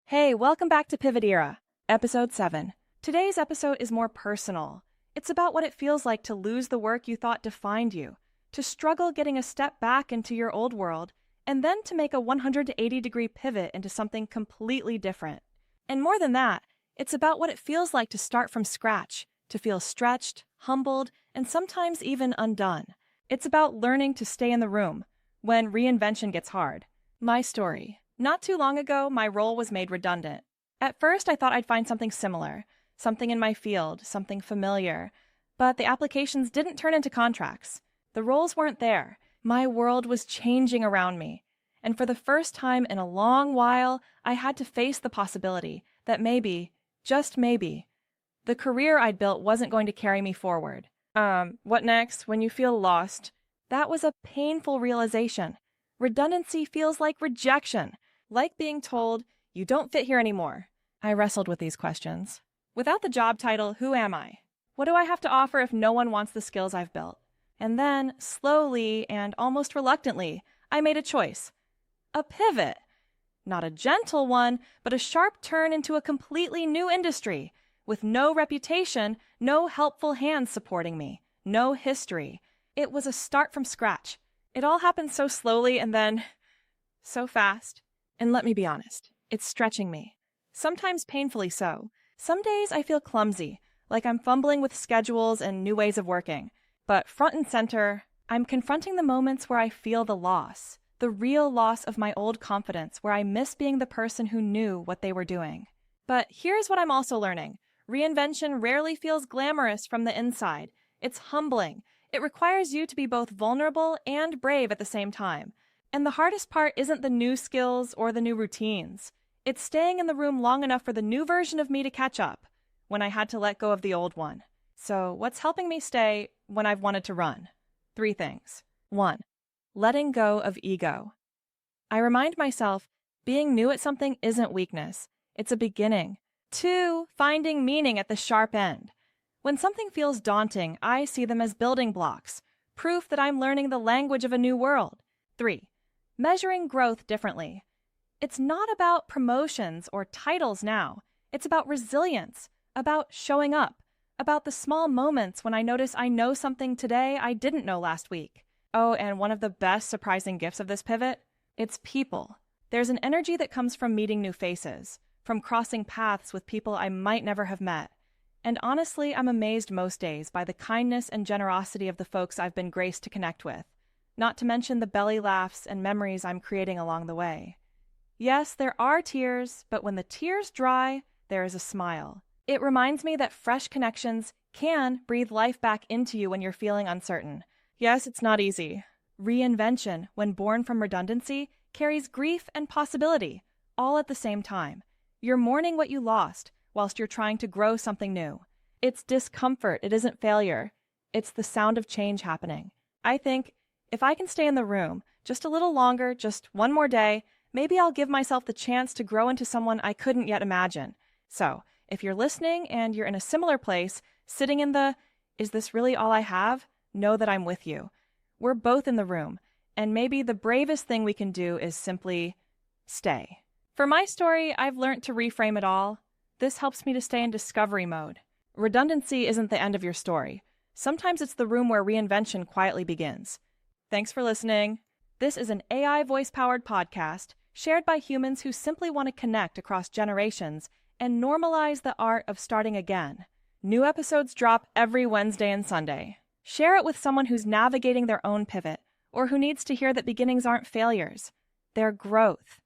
Hey, welcome back to Pivot Era, Episode 7. Today's episode is more personal. It's about what it feels like to lose the work you thought defined you, to struggle getting a step back into your old world, and then to make a 180-degree pivot into something completely different. And more than that, it's about what it feels like to start from scratch, to feel stretched, humbled, and sometimes even undone. It's about learning to stay in the room when reinvention gets hard. My story. Not too long ago, my role was made redundant. At first, I thought I'd find something similar, something in my field, something familiar. But the applications didn't turn into contracts. The roles weren't there. My world was changing around me. And for the first time in a long while, I had to face the possibility that maybe, just maybe, the career I'd built wasn't going to carry me forward. What next when you feel lost? That was a painful realization. Redundancy feels like rejection, like being told, you don't fit here anymore. I wrestled with these questions. Without the job title, who am I? What do I have to offer if no one wants the skills I've built? And then, slowly and almost reluctantly, I made a choice. A pivot. Not a gentle one, but a sharp turn into a completely new industry, with no reputation, no helpful hands supporting me, no history. It was a start from scratch. It all happened so slowly and then so fast. And let me be honest, it's stretching me. Sometimes painfully so. Some days I feel clumsy, like I'm fumbling with schedules and new ways of working. But front and center, I'm confronting the moments where I feel the loss, the real loss of my old confidence, where I miss being the person who knew what they were doing. But here's what I'm also learning. Reinvention rarely feels glamorous from the inside. It's humbling. It requires you to be both vulnerable and brave at the same time. And the hardest part isn't the new skills or the new routines. It's staying in the room long enough for the new version of me to catch up when I had to let go of the old one. So what's helping me stay when I've wanted to run? 3 things. 1. Letting go of ego. I remind myself being new at something isn't weakness. It's a beginning. 2. Finding meaning at the sharp end. When something feels daunting, I see them as building blocks, proof that I'm learning the language of a new world. 3. Measuring growth differently. It's not about promotions or titles now. It's about resilience, about showing up, about the small moments when I notice I know something today I didn't know last week. Oh, and one of the best surprising gifts of this pivot? It's people. There's an energy that comes from meeting new faces, from crossing paths with people I might never have met. And honestly, I'm amazed most days by the kindness and generosity of the folks I've been graced to connect with, not to mention the belly laughs and memories I'm creating along the way. Yes, there are tears, but when the tears dry, there is a smile. It reminds me that fresh connections can breathe life back into you when you're feeling uncertain. Yes, it's not easy. Reinvention, when born from redundancy, carries grief and possibility, all at the same time. You're mourning what you lost, whilst you're trying to grow something new. It's discomfort, it isn't failure. It's the sound of change happening. I think, if I can stay in the room just a little longer, just one more day, maybe I'll give myself the chance to grow into someone I couldn't yet imagine. So, if you're listening and you're in a similar place, sitting in the, is this really all I have? Know that I'm with you. We're both in the room, and maybe the bravest thing we can do is simply stay. For my story, I've learned to reframe it all. This helps me to stay in discovery mode. Redundancy isn't the end of your story. Sometimes it's the room where reinvention quietly begins. Thanks for listening. This is an AI voice-powered podcast shared by humans who simply want to connect across generations and normalize the art of starting again. New episodes drop every Wednesday and Sunday. Share it with someone who's navigating their own pivot or who needs to hear that beginnings aren't failures. They're growth.